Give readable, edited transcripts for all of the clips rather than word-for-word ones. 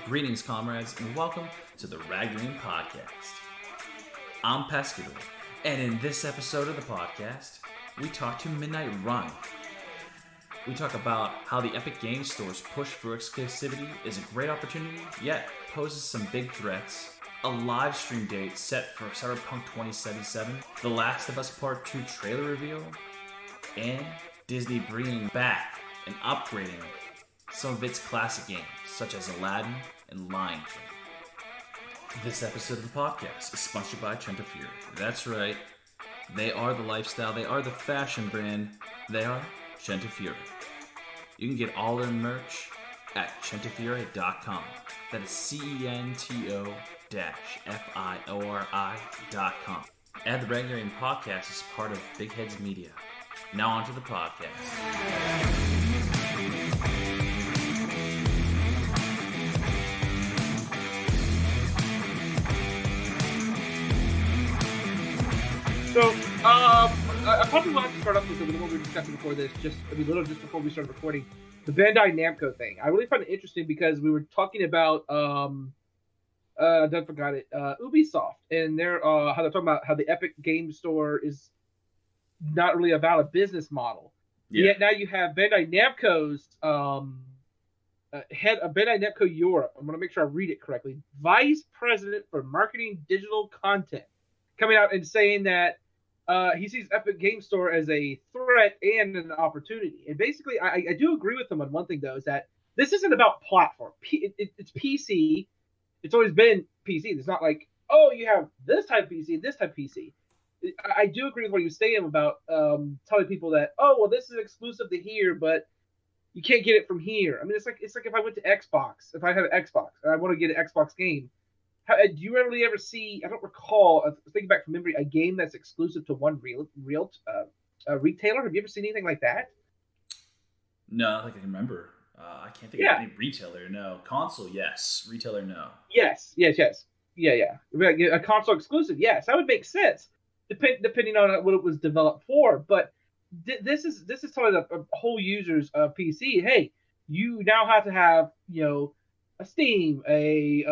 Greetings, comrades, and welcome to the Rad Gaming Podcast. I'm Pescador, and in this episode of the podcast, we talk to Midnight Run. We talk about how the Epic Game Store's push for exclusivity is a great opportunity, yet poses some big threats, a live stream date set for Cyberpunk 2077, The Last of Us Part 2 trailer reveal, and Disney bringing back and upgrading some of its classic games, such as Aladdin and Lion King. This episode of the podcast is sponsored by Fury. That's right, they are the lifestyle, they are the fashion brand, they are Fury. You can get all their merch at centofiori.com. That is CENTO-FIORI.com. Add the Rad Gaming Podcast as part of Big Heads Media. Now on to the podcast. So, I probably want to start off with what we were discussing before this, just before we started recording, the Bandai Namco thing. I really find it interesting because we were talking about, I forgot it, Ubisoft, and how they're talking about how the Epic Game Store is not really a valid business model. Yeah. Yet now you have Bandai Namco's head of Bandai Namco Europe. I'm going to make sure I read it correctly. Vice President for Marketing Digital Content, coming out and saying that he sees Epic Game Store as a threat and an opportunity. And basically, I do agree with him on one thing, though, is that this isn't about platform. It's PC. It's always been PC. It's not like, oh, you have this type of PC and this type of PC. I do agree with what he was saying about telling people that, oh, well, this is exclusive to here, but you can't get it from here. I mean, it's like if I went to Xbox, if I have an Xbox and I want to get an Xbox game, do you really ever see? I don't recall. Thinking back from memory, a game that's exclusive to one retailer. Have you ever seen anything like that? No, I don't think I can remember. I can't think of any retailer. No. Console, yes. Retailer, no. Yes. Yeah. A console exclusive, yes. That would make sense, depending on what it was developed for. But this is telling a whole users of PC, hey, you now have to have a Steam, a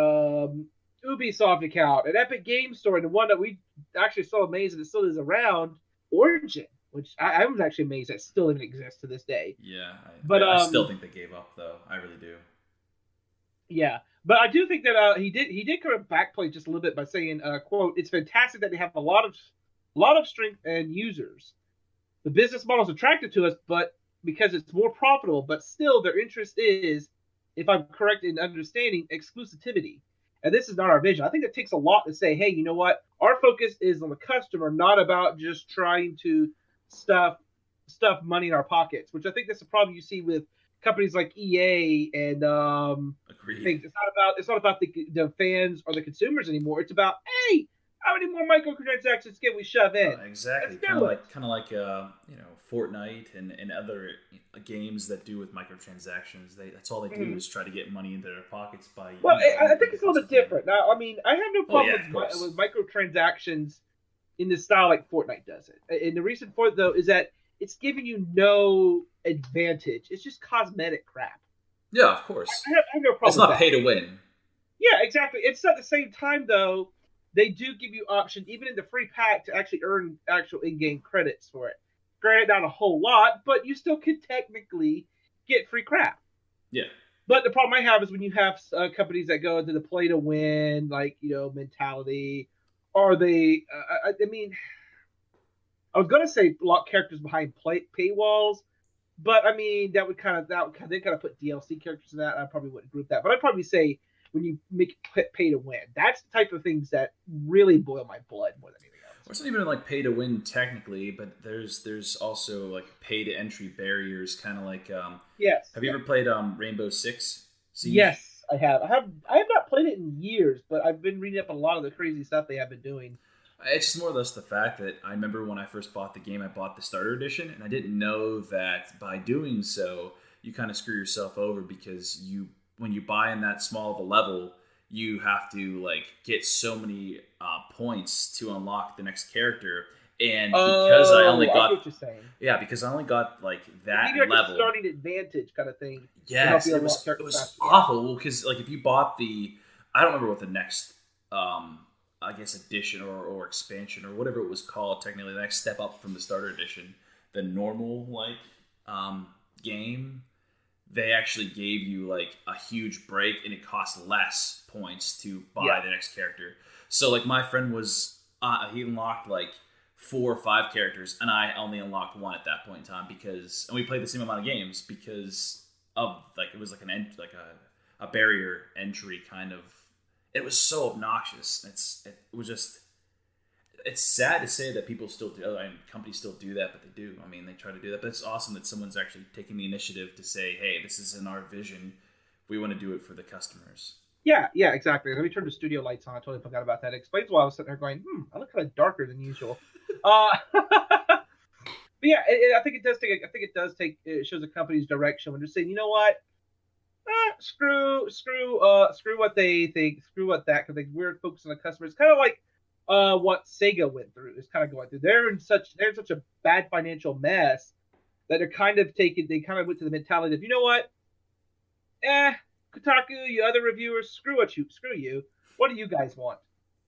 Ubisoft account, an Epic Game Store, and the one that we actually so amazed that it still is around, Origin, which I was actually amazed that still even exists to this day. Yeah, I still think they gave up, though. I really do. Yeah, but I do think that he did kind of backplay just a little bit by saying, "quote It's fantastic that they have a lot of strength and users. The business model is attractive to us, but because it's more profitable. But still, their interest is, if I'm correct in understanding, exclusivity." And this is not our vision. I think it takes a lot to say, hey, you know what? Our focus is on the customer, not about just trying to stuff money in our pockets, which I think that's the problem you see with companies like EA and things. It's not about the fans or the consumers anymore. It's about, hey, how many more microtransactions can we shove in? Exactly. Kind of like Fortnite and other games that do with microtransactions. That's all they do is try to get money into their pockets by. Well, I think it's a little bit different. Now, I mean, I have no problem with microtransactions in the style like Fortnite does it. And the reason for it, though, is that it's giving you no advantage. It's just cosmetic crap. Yeah, of course. I have no problem. It's not with that. Pay to win. Yeah, exactly. It's at the same time, though, they do give you option, even in the free pack, to actually earn actual in-game credits for it. Granted, not a whole lot, but you still could technically get free crap. Yeah. But the problem I have is when you have companies that go into the play-to-win, mentality, or they, I mean, I was going to say lock characters behind paywalls, but I mean, they kind of put DLC characters in that. I probably wouldn't group that, but I'd probably say when you make pay to win, that's the type of things that really boil my blood more than anything else. Well, it's not even like pay to win technically, but there's also like pay to entry barriers, kind of like yes. Have you ever played Rainbow Six Siege? Yes, I have. I have not played it in years, but I've been reading up a lot of the crazy stuff they have been doing. It's just more or less the fact that I remember when I first bought the game, I bought the starter edition, and I didn't know that by doing so, you kind of screw yourself over because when you buy in that small of a level, you have to get so many points to unlock the next character, And because I only I got, get what you're saying. Yeah, because I only got like that Maybe like level. a starting advantage kind of thing. Yes, it was awful because like if you bought I don't remember what the next I guess edition or expansion or whatever it was called, technically the next step up from the starter edition, the normal game, they actually gave you like a huge break and it cost less points to buy the next character. So like my friend was he unlocked like 4 or 5 characters and I only unlocked 1 at that point in time and we played the same amount of games because of like it was like a barrier entry kind of. It was so obnoxious. It's sad to say that people still do, and companies still do that, but they do. I mean, they try to do that. But it's awesome that someone's actually taking the initiative to say, "Hey, this is in our vision. We want to do it for the customers." Yeah, exactly. Let me turn the studio lights on. I totally forgot about that. It explains why I was sitting there going, I look kind of darker than usual. But yeah, I think it does take. I think it does take. It shows a company's direction when they're saying, you know what, screw what they think, screw what that, because we're focused on the customers. Kind of like what Sega went through. Is kind of going through. They're in such a bad financial mess that they're kind of taking. They kind of went to the mentality of, you know what, Kotaku, you other reviewers, screw you. What do you guys want?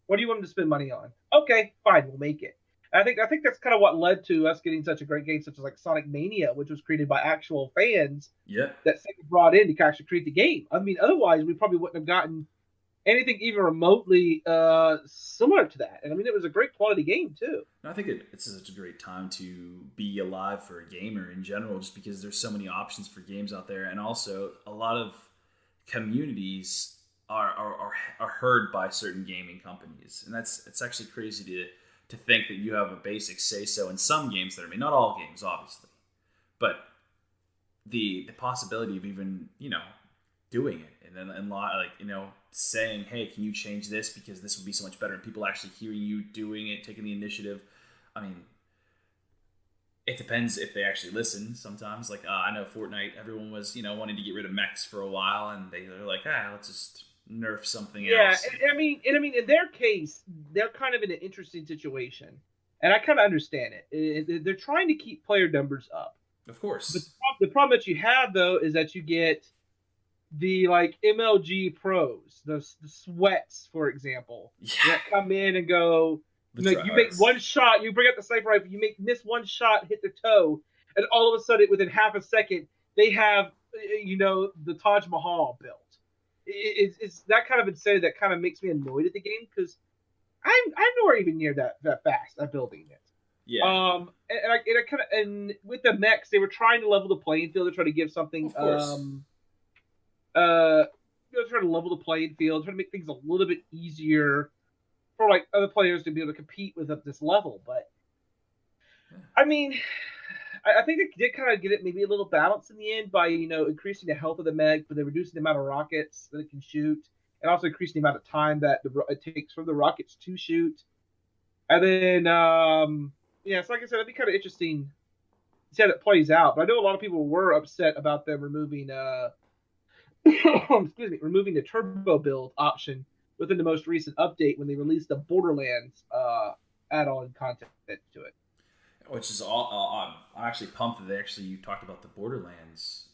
What do you want them to spend money on? Okay, fine, we'll make it. And I think that's kind of what led to us getting such a great game, such as like Sonic Mania, which was created by actual fans. Yeah. That Sega brought in to actually create the game. I mean, otherwise we probably wouldn't have gotten anything even remotely similar to that. And I mean, it was a great quality game too. I think it's such a great time to be alive for a gamer in general, just because there's so many options for games out there, and also a lot of communities are heard by certain gaming companies, and it's actually crazy to think that you have a basic say so in some games that are made, not all games obviously, but the possibility of even doing it and then like saying, hey, can you change this because this would be so much better, and people actually hearing you doing it, taking the initiative. I mean, it depends if they actually listen. Sometimes, like I know Fortnite, everyone was wanting to get rid of mechs for a while, and they're like, let's just nerf something else. Yeah, I mean, in their case, they're kind of in an interesting situation, and I kind of understand it. They're trying to keep player numbers up, of course. But the problem that you have though is that you get the like MLG pros, the sweats, for example, that come in and go. You make one shot, you bring up the sniper rifle, you miss one shot, hit the toe, and all of a sudden, within half a second, they have the Taj Mahal built. It's that kind of insanity that kind of makes me annoyed at the game because I'm nowhere even near that fast at building it. Yeah. And with the mechs, they were trying to level the playing field. They're trying to give something. Trying to level the playing field, trying to make things a little bit easier for like other players to be able to compete with at this level. But I mean, I think they did kind of get it maybe a little balanced in the end by increasing the health of the mech, but they're reducing the amount of rockets that it can shoot, and also increasing the amount of time that it takes for the rockets to shoot. And then so like I said, it'd be kind of interesting to see how that plays out. But I know a lot of people were upset about them removing removing the turbo build option within the most recent update when they released the Borderlands add-on content to it. Which is all. I'm actually pumped that you talked about the Borderlands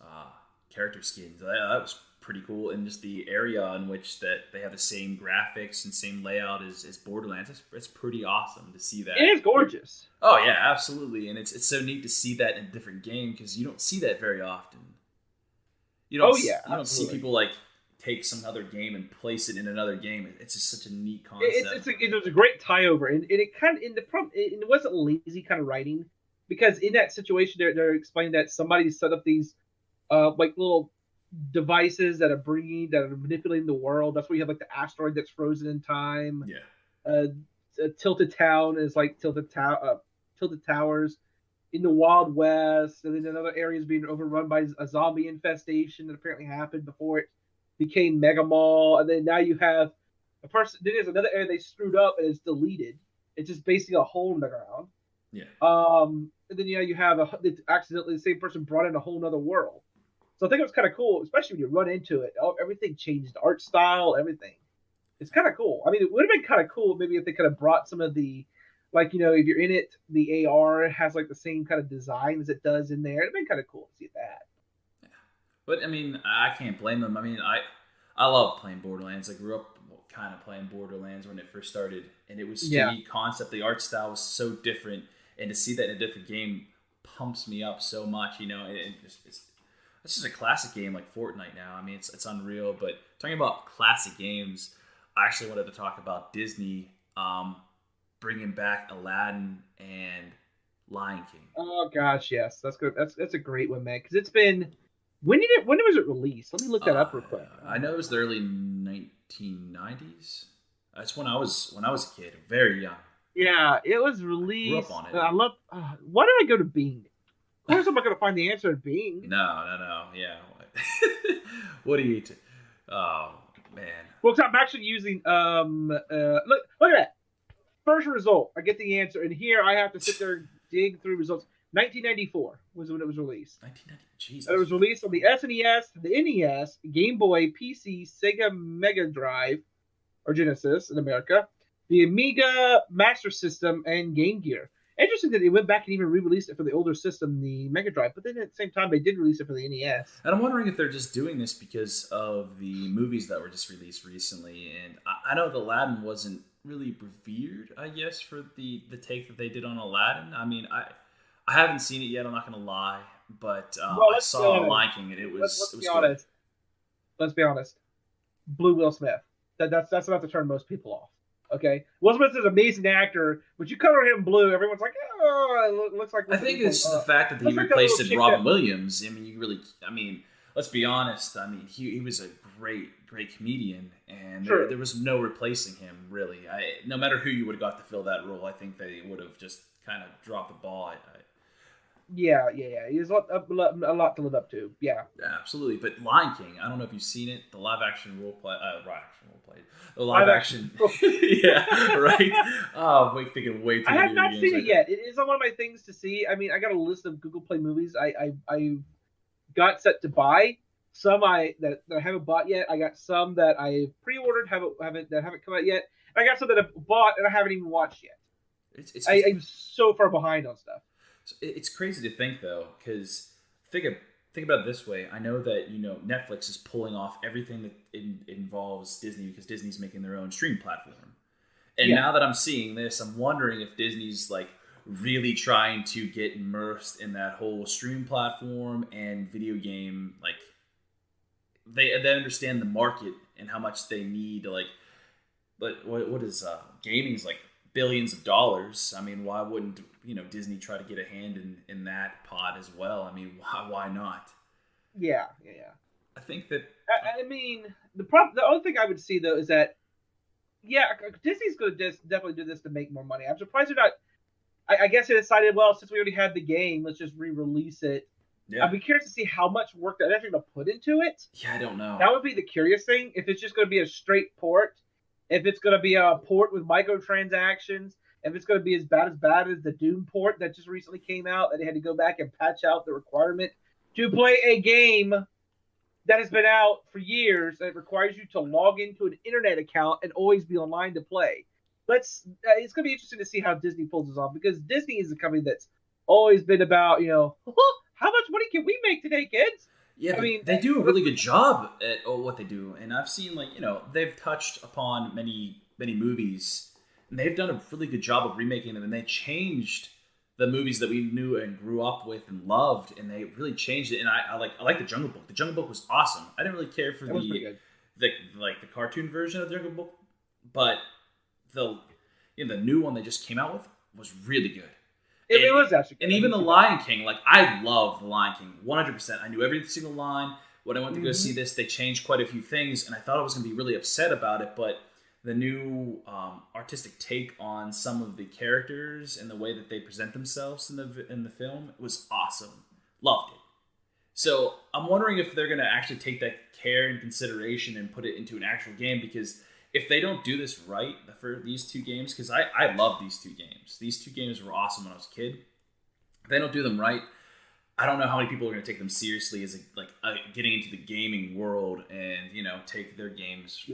character skins. That was pretty cool, and just the area in which that they have the same graphics and same layout as Borderlands. It's pretty awesome to see that. It is gorgeous. Oh yeah, absolutely, and it's so neat to see that in a different game because you don't see that very often. You don't see people like take some other game and place it in another game. It's just such a neat concept. It was a great tie over, and it kind of it wasn't lazy kind of writing because in that situation they're explaining that somebody set up these like little devices that are manipulating the world. That's where you have like the asteroid that's frozen in time. Yeah. Tilted Town is like Tilted Towers in the Wild West, and then another area is being overrun by a zombie infestation that apparently happened before it became Mega Mall. And then now you have a person. Then there's another area they screwed up and it's deleted. It's just basically a hole in the ground. Yeah. And then you have accidentally the same person brought in a whole nother world. So I think it was kind of cool, especially when you run into it. Everything changed, the art style, everything. It's kind of cool. I mean, it would have been kind of cool maybe if they could have brought some of the Like, if you're in it, the AR has like the same kind of design as it does in there. It'd been kind of cool to see that. But I mean, I can't blame them. I mean, I love playing Borderlands. I grew up kind of playing Borderlands when it first started, and it was to me concept. The art style was so different, and to see that in a different game pumps me up so much. It's just a classic game like Fortnite now. I mean, it's unreal. But talking about classic games, I actually wanted to talk about Disney bringing back Aladdin and Lion King. Oh gosh, yes, that's good. That's a great one, man. Because it's been when was it released? Let me look that up real quick. I know it was the early 1990s. That's when I was a kid, very young. Yeah, it was released. Grew up on it. I love. Why did I go to Bing? Of course, I'm not going to find the answer in Bing. No. Yeah. What do you eat? Oh man. Well, I'm actually using look at that. First result, I get the answer, and here I have to sit there and dig through results. 1994 was when it was released. 1990. Jesus. It was released on the SNES, the NES, Game Boy, PC, Sega Mega Drive, or Genesis in America, the Amiga, Master System, and Game Gear. Interesting that they went back and even re-released it for the older system, the Mega Drive, but then at the same time they did release it for the NES. And I'm wondering if they're just doing this because of the movies that were just released recently. And I know the Aladdin wasn't really revered, I guess, for the take that they did on Aladdin. I mean, I haven't seen it yet, I'm not going to lie, but I saw Lion King and it was Let's be cool. honest. Let's be honest. Blue Will Smith. That's enough to turn most people off. Okay, Will Smith is an amazing actor, but you color him blue, everyone's like, oh, it looks like. I think it's the fact that he replaced it Robin Williams. I mean, let's be honest. I mean, he was a great comedian, and there was no replacing him really. No matter who you would have got to fill that role, I think they would have just kind of dropped the ball. Yeah. He has a lot to live up to. Yeah, absolutely. But Lion King, I don't know if you've seen it. The live action role play. The live action. Yeah, right. Oh, I'm thinking way too. I have not seen it yet. It is on one of my things to see. I mean, I got a list of Google Play movies I got set to buy. Some that I haven't bought yet. I got some that I pre-ordered that haven't come out yet. And I got some that I've bought and I haven't even watched yet. I'm so far behind on stuff. It's crazy to think though, because think about it this way. I know that Netflix is pulling off everything that involves Disney because Disney's making their own stream platform. And now that I'm seeing this, I'm wondering if Disney's like really trying to get immersed in that whole stream platform and video game. Like they understand the market and how much they need to what is gaming's like billions of dollars. I mean, why wouldn't Disney try to get a hand in that pot as well? I mean, why not? Yeah. I think that. I mean, the only thing I would see though is that, Disney's going to definitely do this to make more money. I'm surprised they're not. I guess they decided, well, since we already had the game, let's just re-release it. Yeah. I'd be curious to see how much work they're actually going to put into it. Yeah, I don't know. That would be the curious thing. If it's just going to be a straight port, if it's going to be a port with microtransactions, if it's going to be as bad as the Doom port that just recently came out, and they had to go back and patch out the requirement to play a game that has been out for years that requires you to log into an internet account and always be online to play. It's going to be interesting to see how Disney pulls this off, because Disney is a company that's always been about, how much money can we make today, kids? Yeah, I mean, they do a really good job at what they do, and I've seen they've touched upon many movies, and they've done a really good job of remaking them, and they changed the movies that we knew and grew up with and loved, and they really changed it. And I like the Jungle Book. The Jungle Book was awesome. I didn't really care for the cartoon version of the Jungle Book, but the new one they just came out with was really good. It was actually good. And even the Lion King, I love the Lion King 100%. I knew every single line. When I went to go see this, they changed quite a few things, and I thought I was going to be really upset about it, but the new artistic take on some of the characters and the way that they present themselves in the film was awesome. Loved it. So I'm wondering if they're going to actually take that care and consideration and put it into an actual game, because if they don't do this right for these two games, because I love these two games. These two games were awesome when I was a kid. If they don't do them right, I don't know how many people are going to take them seriously as getting into the gaming world and take their games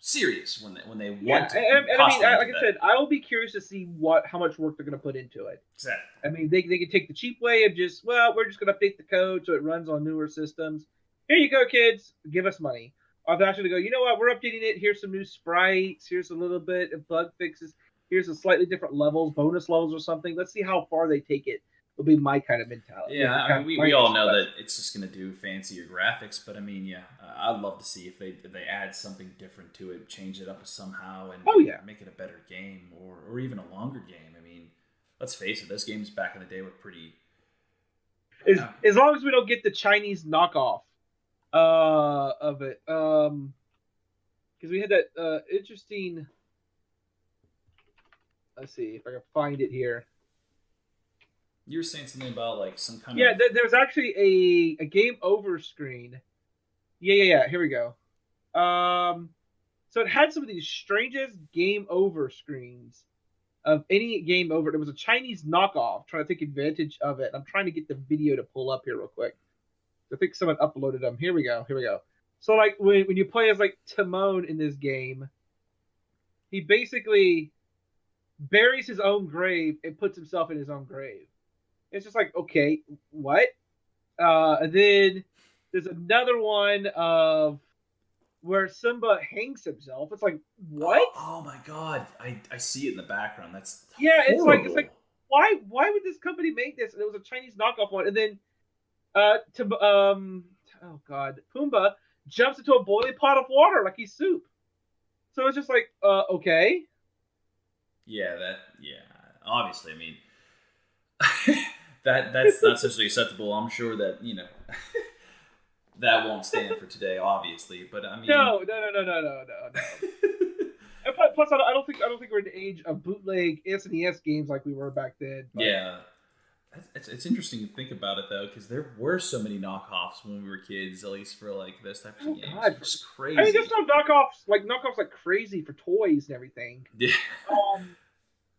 serious when they Yeah, want to. and I mean, like I that. said, I will be curious to see how much work they're going to put into it. Exactly. I mean, they could take the cheap way of just, well, we're just going to update the code so it runs on newer systems. Here you go, kids. Give us money. Or they're actually going to go, you know what? We're updating it. Here's some new sprites. Here's a little bit of bug fixes. Here's a slightly different levels, bonus levels or something. Let's see how far they take it. Will be my kind of mentality. Yeah, I mean, we all know that it's just going to do fancier graphics, but I mean, yeah, I'd love to see if they add something different to it, change it up somehow, and make it a better game or even a longer game. I mean, let's face it, those games back in the day were pretty. As long as we don't get the Chinese knockoff of it, because we had that interesting. Let's see if I can find it here. You were saying something about like some kind of... Yeah, there's actually a game over screen. Yeah. Here we go. So it had some of these strangest game over screens of any game over. There was a Chinese knockoff trying to take advantage of it. I'm trying to get the video to pull up here real quick. I think someone uploaded them. Here we go. So like when you play as like Timon in this game, he basically buries his own grave and puts himself in his own grave. It's just like, okay, what? And then there's another one of where Simba hangs himself. It's like, what? Oh my god, I see it in the background. That's horrible. It's like why would this company make this? And it was a Chinese knockoff one. And then oh god, Pumbaa jumps into a boiling pot of water like he's soup. So it's just like, okay. Yeah, obviously, I mean, that's not socially acceptable. I'm sure that, you know, that won't stand for today, obviously. But I mean, no. And plus, I don't think we're in the age of bootleg SNES games like we were back then. But. Yeah, it's interesting to think about it though, because there were so many knockoffs when we were kids, at least for like this type of games. God. It's crazy. I mean, there's no knockoffs like crazy for toys and everything. Yeah.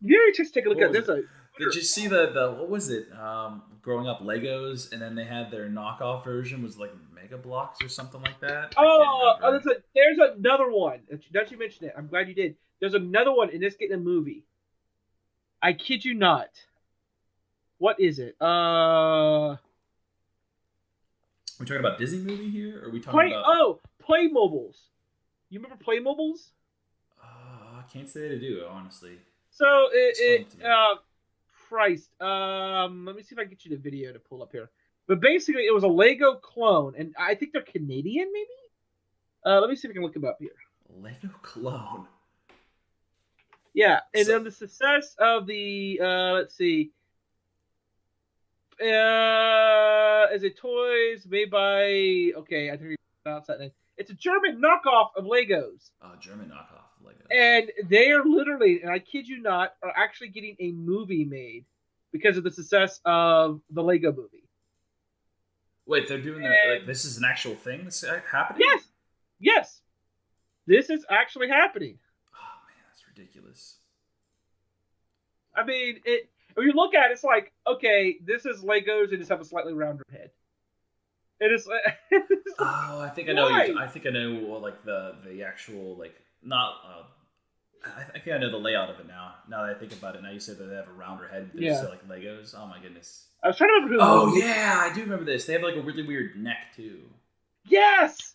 You just take a look at this. Did you see the what was it? Growing up, Legos, and then they had their knockoff version was like Mega Bloks or something like that. There's another one. Don't you mention it? I'm glad you did. There's another one in this getting a movie. I kid you not. What is it? Are we talking about Disney movie here? Or are we talking about Playmobiles? You remember Playmobiles? I can't say that I do, honestly. So Christ. Let me see if I can get you the video to pull up here. But basically, it was a Lego clone, and I think they're Canadian, maybe. Let me see if I can look them up here. Lego clone. Yeah, and then the success of the let's see. Is it toys made by? Okay, I think we pronounced that name. It's a German knockoff of Legos. Oh, German knockoff of Legos. And they are literally, and I kid you not, are actually getting a movie made because of the success of the Lego movie. Wait, they're doing that? Like, this is an actual thing that's happening? Yes. This is actually happening. Oh man, that's ridiculous. I mean, when you look at it, it's like, okay, this is Legos and just have a slightly rounder head. It is. I think I know. I think I know. Like the actual like not. I think I know the layout of it now. Now that I think about it, now you said that they have a rounder head. They're like Legos. Oh my goodness. I was trying to remember who. Oh yeah, I do remember this. They have like a really weird neck too. Yes,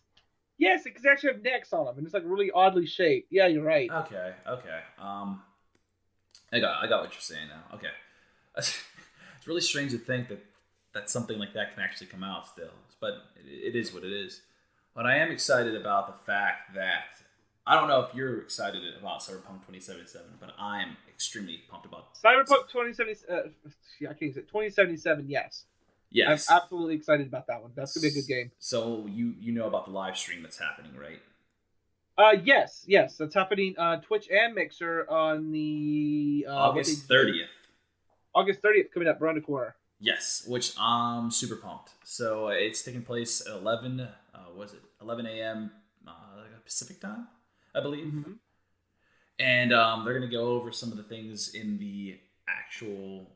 because they actually have necks on them, and it's like really oddly shaped. Yeah, you're right. Okay. I got what you're saying now. Okay. It's really strange to think that something like that can actually come out still, but it is what it is. But I am excited about the fact that I don't know if you're excited about Cyberpunk 2077, but I am extremely pumped about Cyberpunk 2077. I can't say 2077. Yes. I'm absolutely excited about that one. That's gonna be a good game. So you know about the live stream that's happening, right? Yes, that's happening on Twitch and Mixer on the August 30th. August 30th, coming up around the corner. Yes, which I'm super pumped. So it's taking place at 11 a.m. Pacific time, I believe. Mm-hmm. And they're going to go over some of the things in the actual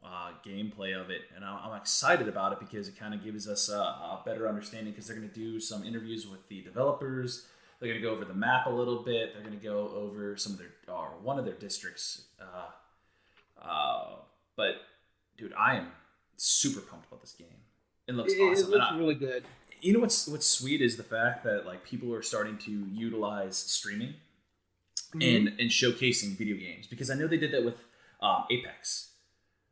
gameplay of it. And I'm excited about it because it kind of gives us a better understanding, because they're going to do some interviews with the developers. They're going to go over the map a little bit. They're going to go over some of their, or one of their districts. But dude, I am super pumped about this game. It looks awesome. It looks really good. You know what's sweet is the fact that like people are starting to utilize streaming and showcasing video games, because I know they did that with Apex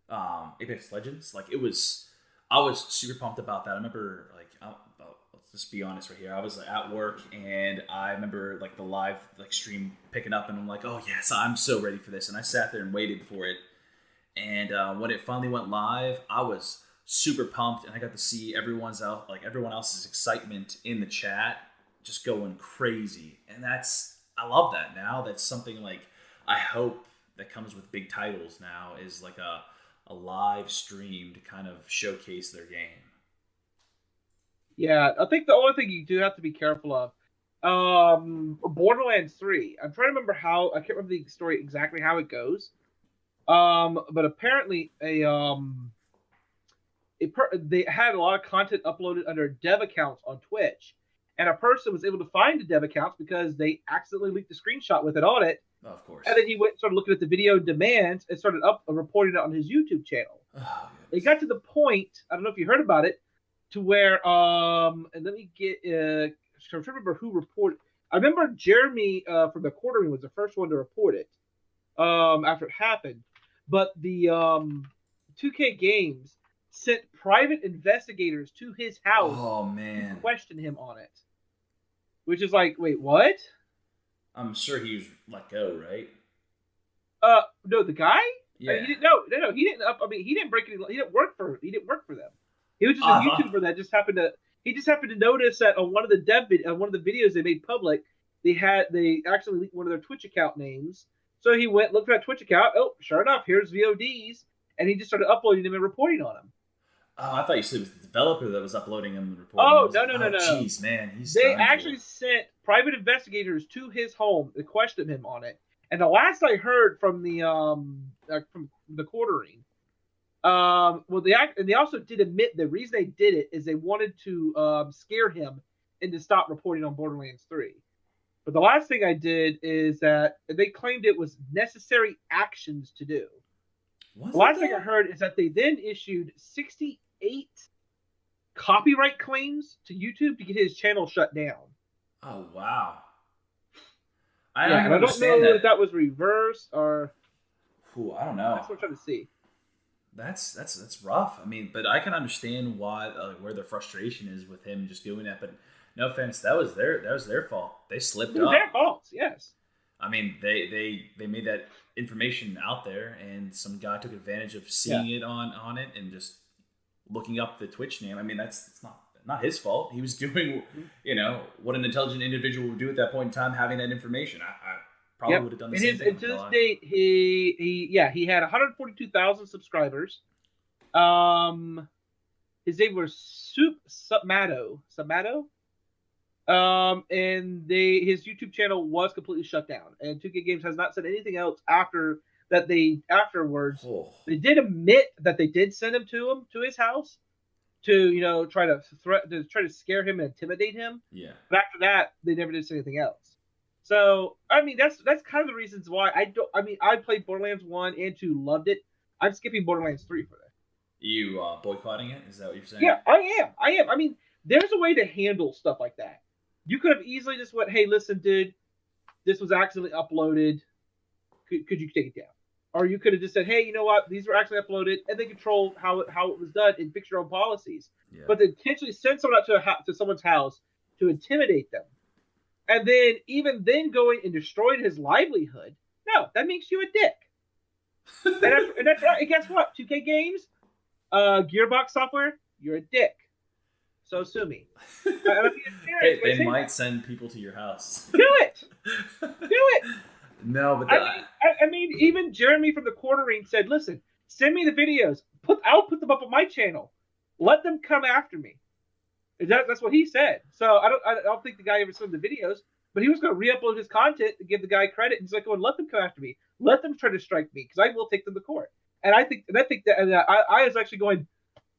Legends. Like I was super pumped about that. I remember like let's just be honest right here. I was like, at work and I remember like the live like stream picking up, and I'm like, oh yes, I'm so ready for this. And I sat there and waited for it. And when it finally went live, I was super pumped, and I got to see everyone else's excitement in the chat just going crazy. And I love that. Now that's something like I hope that comes with big titles now, is like a live stream to kind of showcase their game. Yeah, I think the only thing you do have to be careful of, Borderlands 3. I'm trying to remember I can't remember the story exactly how it goes. But apparently they had a lot of content uploaded under dev accounts on Twitch, and a person was able to find the dev accounts because they accidentally leaked a screenshot with it on it. Oh, of course. And then he went and started looking at the video demands and started reporting it on his YouTube channel. Oh, it got to the point, I don't know if you heard about it, to where and let me get I'm trying to remember who reported. I remember Jeremy from the Quartering was the first one to report it after it happened. But the 2K Games sent private investigators to his house to question him on it. Which is like, wait, what? I'm sure he was let go, right? No, the guy? Yeah. He didn't. No. He didn't. He didn't break any. He didn't work for them. He was just a YouTuber that just happened to. He just happened to notice that on one of the videos they made public, they actually leaked one of their Twitch account names. So he went, looked at that Twitch account. Oh, sure enough, here's VODs, and he just started uploading them and reporting on them. Oh, I thought you said it was the developer that was uploading them and reporting them. No. Jeez, man, They actually sent private investigators to his home to question him on it. And the last I heard from the Quartering, they also did admit the reason they did it is they wanted to scare him into stop reporting on Borderlands 3. But the last thing I did is that they claimed it was necessary actions to do. The last thing I heard is that they then issued 68 copyright claims to YouTube to get his channel shut down. Oh, wow. I don't know if that was reversed or... Ooh, I don't know. That's what I'm trying to see. That's rough. I mean, but I can understand why where their frustration is with him just doing that. But no offense, that was their fault. They slipped up. It was their fault, yes. I mean, they made that information out there, and some guy took advantage of seeing it on it and just looking up the Twitch name. I mean, it's not his fault. He was doing, what an intelligent individual would do at that point in time, having that information. I probably would have done the same thing. And to this date, he had 142,000 subscribers. His name was Submato. And his YouTube channel was completely shut down. And 2K Games has not said anything else after that. Afterwards, they did admit that they did send him to his house to try to scare him and intimidate him. Yeah. But after that, they never did say anything else. So I mean, that's kind of the reasons why I played Borderlands 1 and 2, loved it. I'm skipping Borderlands 3 for that. You boycotting it? Is that what you're saying? Yeah, I am. I mean, there's a way to handle stuff like that. You could have easily just went, hey, listen, dude, this was accidentally uploaded. Could you take it down? Or you could have just said, hey, you know what? These were actually uploaded, and they control how it was done and fix your own policies. Yeah. But to intentionally send someone out to someone's house to intimidate them, and then going and destroying his livelihood, no, that makes you a dick. and that's right. And guess what? 2K Games, Gearbox Software, you're a dick. So sue me. Hey, they might send people to your house. Do it. No, but I mean, even Jeremy from the Quartering said, "Listen, send me the videos. I'll put them up on my channel. Let them come after me." That's what he said. So I don't think the guy ever sent the videos, but he was going to re-upload his content to give the guy credit. He's like, "Going, let them come after me. Let them try to strike me because I will take them to court." And I think that I was actually going,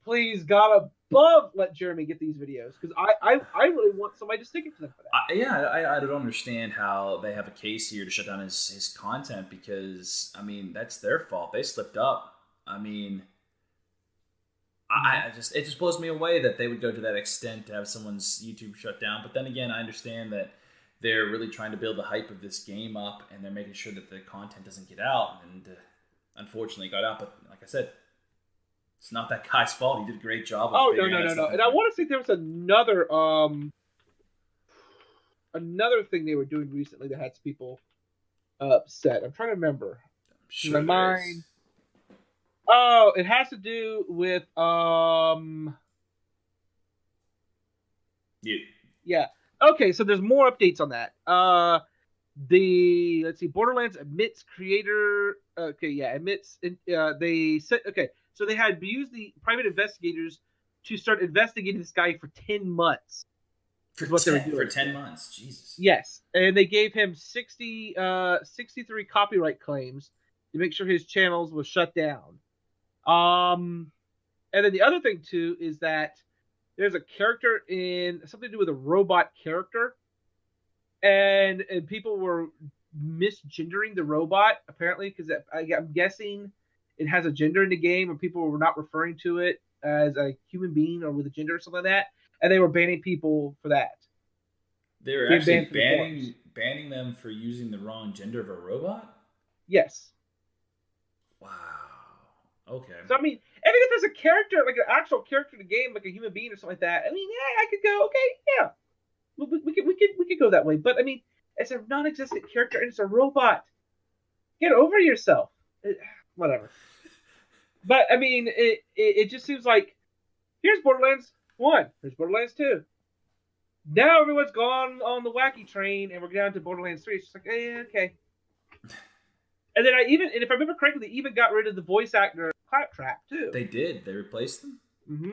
"Please, God, above let Jeremy get these videos because I really want somebody to stick it to them for that. I don't understand how they have a case here to shut down his content because, I mean, that's their fault. They slipped up. I mean, it just blows me away that they would go to that extent to have someone's YouTube shut down. But then again, I understand that they're really trying to build the hype of this game up and they're making sure that the content doesn't get out. And unfortunately, it got out. But like I said, it's not that guy's fault. He did a great job. No. And I want to say there was another thing they were doing recently that had some people upset. I'm trying to remember. Sure my mind. Oh, it has to do with Yeah. Okay, so there's more updates on that. Let's see, Borderlands admits creator. They said so they had used the private investigators to start investigating this guy for 10 months. For 10 months, Jesus. Yes, and they gave him 63 copyright claims to make sure his channels was shut down. And then the other thing too is that there's a character in something to do with a robot character, and people were misgendering the robot apparently because I'm guessing it has a gender in the game, and people were not referring to it as a human being or with a gender or something like that, and they were banning people for that. They were actually banning them for using the wrong gender of a robot? Yes. Wow. Okay. So I mean, even if there's a character, like an actual character in the game, like a human being or something like that, I mean, yeah, I could go, okay, yeah, we could go that way. But I mean, it's a non-existent character and it's a robot. Get over yourself. Whatever. But I mean, it just seems like here's Borderlands 1, here's Borderlands 2. Now everyone's gone on the wacky train, and we're down to Borderlands 3. It's just like, yeah, okay. And then and if I remember correctly, they even got rid of the voice actor Claptrap too. They did. They replaced them. Mm-hmm.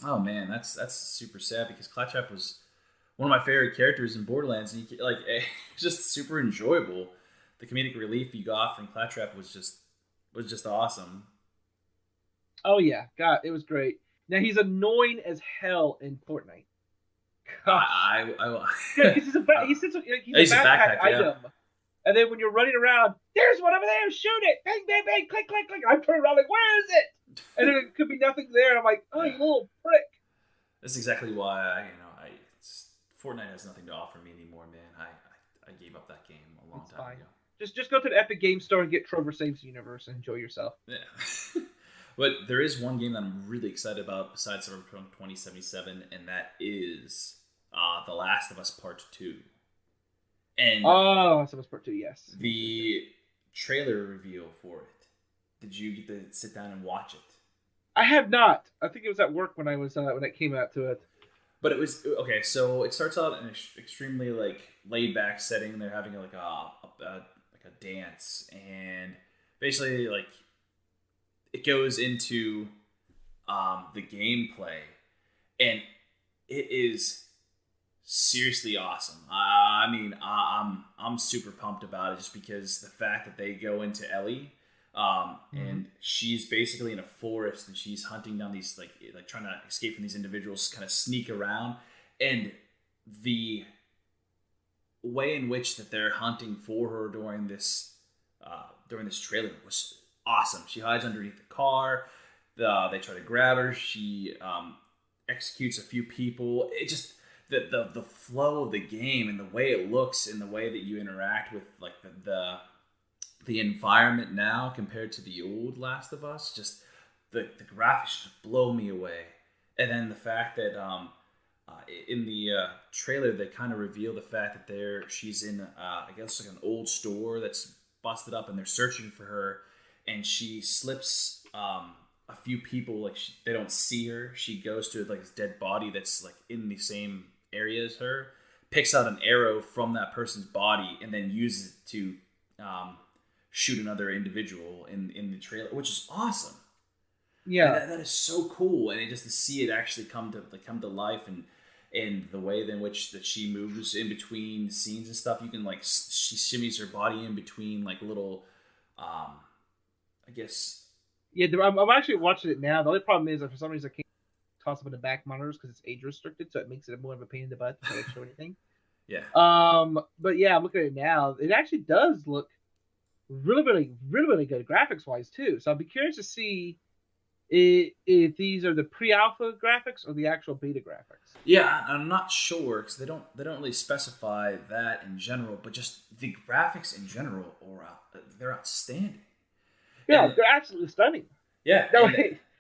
Oh man, that's super sad because Claptrap was one of my favorite characters in Borderlands, and it was just super enjoyable. The comedic relief you got from Claptrap was just awesome. Oh yeah, God, it was great. Now he's annoying as hell in Fortnite. He's a backpack item. Yeah. And then when you're running around, there's one over there, shoot it! Bang, bang, bang, click, click, click. I'm turning around like, where is it? And then it could be nothing there. I'm like, oh, you little prick. That's exactly why Fortnite has nothing to offer me anymore, man. I gave up that game a long time ago. Just go to the Epic Game Store and get Trover Saves the Universe and enjoy yourself. Yeah. But there is one game that I'm really excited about besides Cyberpunk 2077, and that is The Last of Us Part 2. And Last of Us Part 2, yes. The trailer reveal for it. Did you get to sit down and watch it? I have not. I think it was at work when when it came out to it. But it was okay. So it starts out in an extremely laid back setting. They're having a dance, and basically it goes into the gameplay, and it is seriously awesome. I mean, I'm super pumped about it just because the fact that they go into Ellie, and she's basically in a forest and she's hunting down these like trying to escape from these individuals, kind of sneak around, and the way in which that they're hunting for her during this trailer was awesome. She hides underneath the car. They try to grab her. She executes a few people. It just the flow of the game and the way it looks and the way that you interact with the environment now compared to the old Last of Us, just the graphics just blow me away. And then the fact that in the trailer they kind of reveal the fact that she's in I guess an old store that's busted up, and they're searching for her, and she slips a few people, they don't see her. She goes to this dead body that's in the same area as her, picks out an arrow from that person's body, and then uses it to shoot another individual in the trailer, which is awesome. Yeah, that is so cool, and just to see it actually come to life, and the way in which that she moves in between scenes and stuff. You can she shimmies her body in between little, I guess. Yeah, I'm actually watching it now. The only problem is that for some reason I can't toss up in the back monitors because it's age restricted, so it makes it more of a pain in the butt to show anything. Yeah. But yeah, I'm looking at it now. It actually does look really good graphics wise too. So I'll be curious to see if these are the pre-alpha graphics or the actual beta graphics. Yeah, I'm not sure because they don't really specify that in general, but just the graphics in general they're outstanding. Yeah, they're absolutely stunning. Yeah.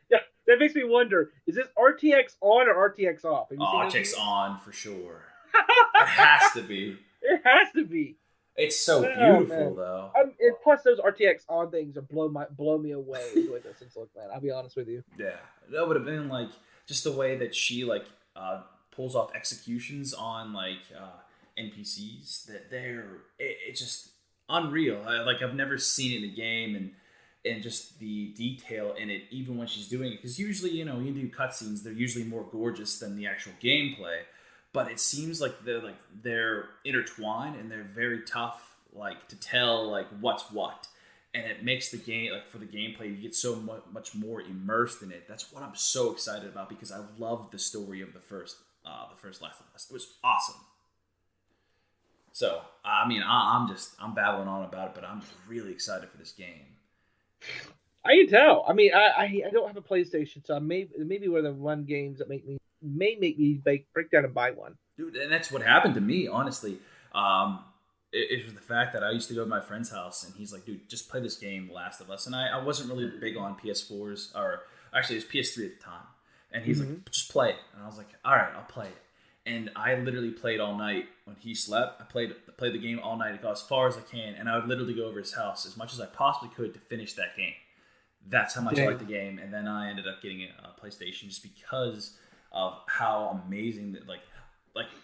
Yeah, that makes me wonder: is this RTX on or RTX off? RTX on for sure. It has to be. It has to be. It's so beautiful, though. And plus, those RTX on things are blow me away the way those things look, man. I'll be honest with you. Yeah, that would have been like just the way that she pulls off executions on NPCs. That it's just unreal. I've never seen it in a game, and just the detail in it, even when she's doing it. Because usually, you do cutscenes, they're usually more gorgeous than the actual gameplay. But it seems like they're intertwined and they're very tough to tell what's what, and it makes the game for the gameplay you get so much more immersed in it. That's what I'm so excited about because I love the story of the first Last of Us. It was awesome. So I mean I'm babbling on about it, but I'm really excited for this game. I can tell. I mean I don't have a PlayStation, so maybe one of the one games that make me break down and buy one. Dude, and that's what happened to me, honestly. It was the fact that I used to go to my friend's house, and he's like, dude, just play this game, Last of Us. And I wasn't really big on PS4s, or actually it was PS3 at the time. And he's like, just play it. And I was like, all right, I'll play it. And I literally played all night when he slept. I played the game all night. I got as far as I can, and I would literally go over his house as much as I possibly could to finish that game. That's how much I liked the game. And then I ended up getting a PlayStation just because of how amazing that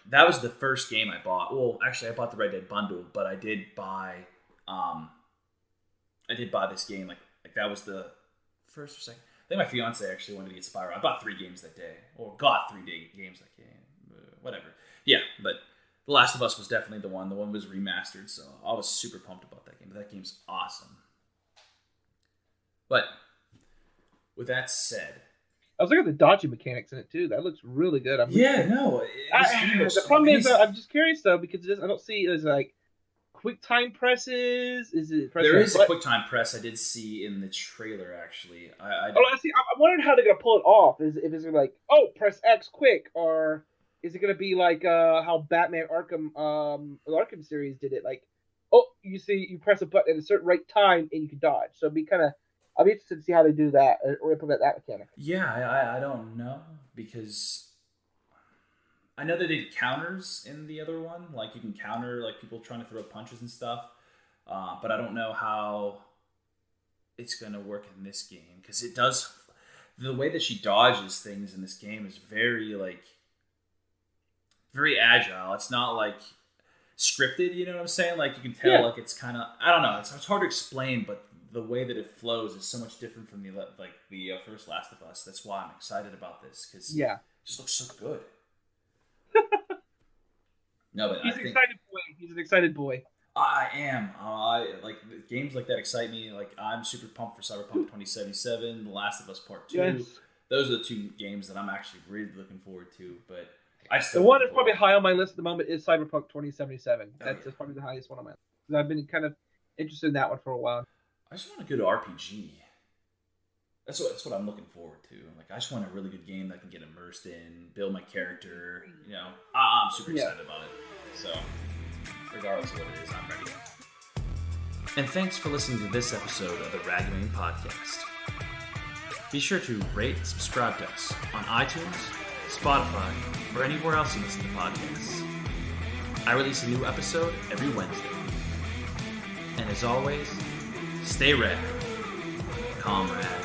that was the first game I bought. Well, actually, I bought the Red Dead bundle, but I did buy this game. That was the first or second. I think my fiance actually wanted to get Spyro. I bought 3 games that day, or got 3 games that game. Whatever. Yeah, but The Last of Us was definitely the one. The one was remastered, so I was super pumped about that game. But that game's awesome. But with that said, I was looking at the dodging mechanics in it too. That looks really good. The problem is, I'm just curious though because I don't see it as quick time presses. There is a quick time press I did see in the trailer actually. I'm wondering how they're gonna pull it off. If it's press X quick, or is it gonna be how Batman Arkham series did it? You press a button at a certain right time and you can dodge. So I'll be interested to see how they do that or implement that mechanic. Yeah, I don't know because I know they did counters in the other one. You can counter people trying to throw punches and stuff, but I don't know how it's gonna work in this game because it does. The way that she dodges things in this game is very very agile. It's not scripted. You know what I'm saying? You can tell it's kind of I don't know. It's hard to explain, but the way that it flows is so much different from the first Last of Us. That's why I'm excited about this because it just looks so good. No, but he's an excited boy. I am. Games like that excite me. I'm super pumped for Cyberpunk 2077, The Last of Us Part 2. Yes. Those are the 2 games that I'm actually really looking forward to. But the one that's probably high on my list at the moment is Cyberpunk 2077. That's probably the highest one on my list. I've been kind of interested in that one for a while. I just want a good RPG. That's what I'm looking forward to. I just want a really good game that I can get immersed in, build my character. I'm super excited about it. So, regardless of what it is, I'm ready. And thanks for listening to this episode of the Rad Gaming Podcast. Be sure to rate and subscribe to us on iTunes, Spotify, or anywhere else you listen to podcasts. I release a new episode every Wednesday. And as always, stay rad, comrade.